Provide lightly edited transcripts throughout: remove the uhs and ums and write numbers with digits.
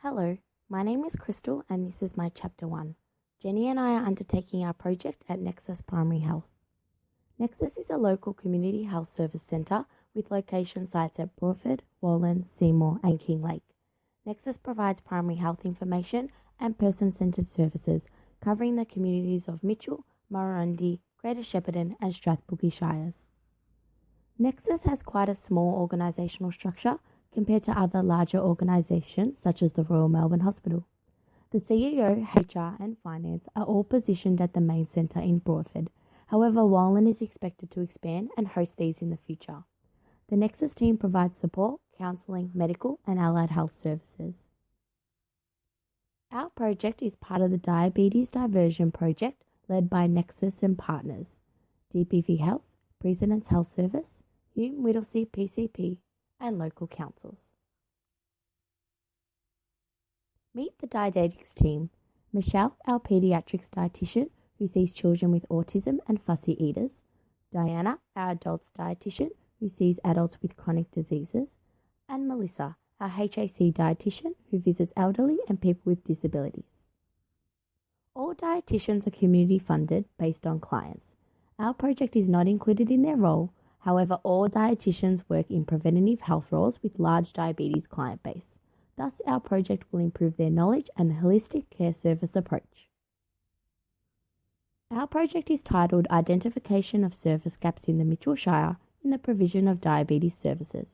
Hello, my name is Crystal and this is my Chapter 1. Jenny and I are undertaking our project at Nexus Primary Health. Nexus is a local community health service centre with location sites at Broadford, Wallan, Seymour and Kinglake. Nexus provides primary health information and person-centred services covering the communities of Mitchell, Murrurundi, Greater Shepparton and Strathbogie Shires. Nexus has quite a small organisational structure compared to other larger organisations such as the Royal Melbourne Hospital. The CEO, HR and Finance are all positioned at the main centre in Broadford. However, Wallan is expected to expand and host these in the future. The Nexus team provides support, counselling, medical and allied health services. Our project is part of the Diabetes Diversion Project led by Nexus and partners, DPV Health, President's Health Service, Hume Whittlesea PCP and local councils. Meet the dietetics team. Michelle, our paediatrics dietitian who sees children with autism and fussy eaters. Diana, our adults dietitian who sees adults with chronic diseases. And Melissa, our HAC dietitian who visits elderly and people with disabilities. All dietitians are community funded based on clients. Our project is not included in their role. However, all dietitians work in preventative health roles with large diabetes client base. Thus, our project will improve their knowledge and holistic care service approach. Our project is titled Identification of Service Gaps in the Mitchell Shire in the Provision of Diabetes Services.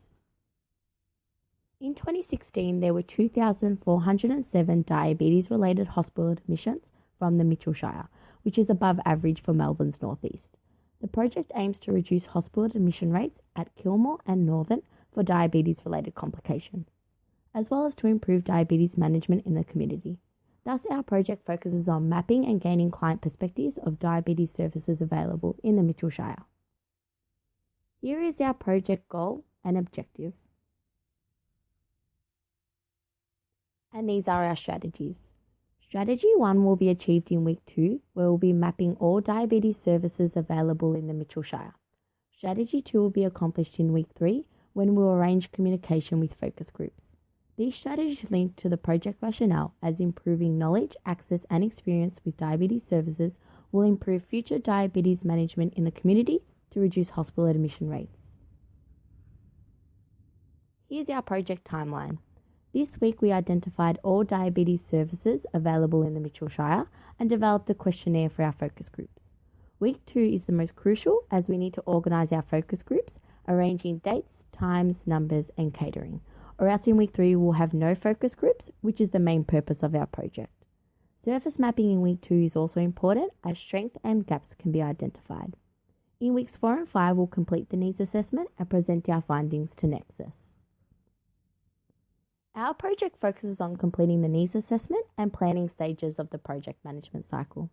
In 2016, there were 2,407 diabetes-related hospital admissions from the Mitchell Shire, which is above average for Melbourne's northeast. The project aims to reduce hospital admission rates at Kilmore and Northern for diabetes-related complications, as well as to improve diabetes management in the community. Thus, our project focuses on mapping and gaining client perspectives of diabetes services available in the Mitchell Shire. Here is our project goal and objective. And these are our strategies. Strategy 1 will be achieved in week 2, where we'll be mapping all diabetes services available in the Mitchell Shire. Strategy 2 will be accomplished in week 3, when we'll arrange communication with focus groups. These strategies link to the project rationale as improving knowledge, access and experience with diabetes services will improve future diabetes management in the community to reduce hospital admission rates. Here's our project timeline. This week we identified all diabetes services available in the Mitchell Shire and developed a questionnaire for our focus groups. Week 2 is the most crucial as we need to organise our focus groups, arranging dates, times, numbers and catering. Or else in week 3 we'll have no focus groups, which is the main purpose of our project. Surface mapping in week 2 is also important as strengths and gaps can be identified. In weeks 4 and 5 we'll complete the needs assessment and present our findings to Nexus. Our project focuses on completing the needs assessment and planning stages of the project management cycle.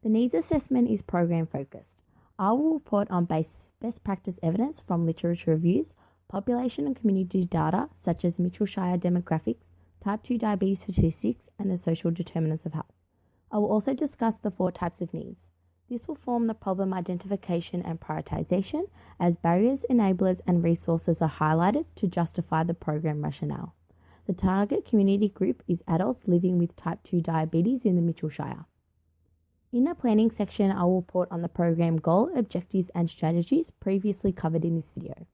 The needs assessment is program focused. I will report on best practice evidence from literature reviews, population and community data such as Mitchell Shire demographics, type 2 diabetes statistics and the social determinants of health. I will also discuss the 4 types of needs. This will form the problem identification and prioritisation as barriers, enablers and resources are highlighted to justify the program rationale. The target community group is adults living with type 2 diabetes in the Mitchell Shire. In the planning section, I will report on the program goal, objectives and strategies previously covered in this video.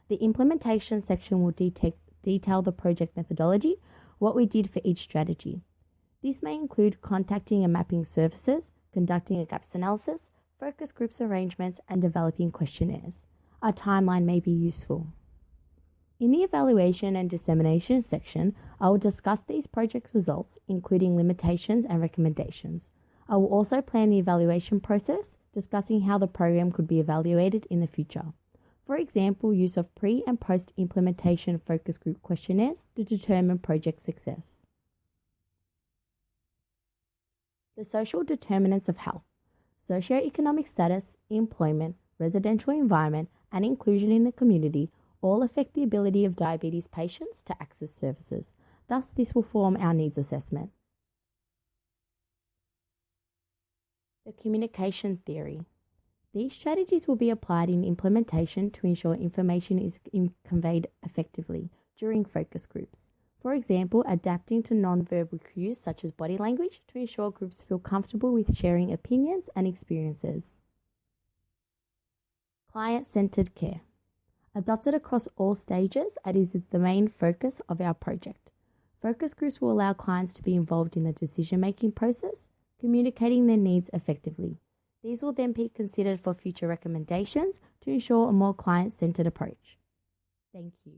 The implementation section will detail the project methodology, what we did for each strategy. This may include contacting and mapping services, conducting a gaps analysis, focus groups arrangements and developing questionnaires. A timeline may be useful. In the evaluation and dissemination section, I will discuss these project results, including limitations and recommendations. I will also plan the evaluation process, discussing how the program could be evaluated in the future. For example, use of pre- and post-implementation focus group questionnaires to determine project success. The social determinants of health, socioeconomic status, employment, residential environment, and inclusion in the community all affect the ability of diabetes patients to access services. Thus, this will form our needs assessment. The communication theory. These strategies will be applied in implementation to ensure information is conveyed effectively during focus groups. For example, adapting to non-verbal cues such as body language to ensure groups feel comfortable with sharing opinions and experiences. Client-centered care. Adopted across all stages, it is the main focus of our project. Focus groups will allow clients to be involved in the decision-making process, communicating their needs effectively. These will then be considered for future recommendations to ensure a more client-centered approach. Thank you.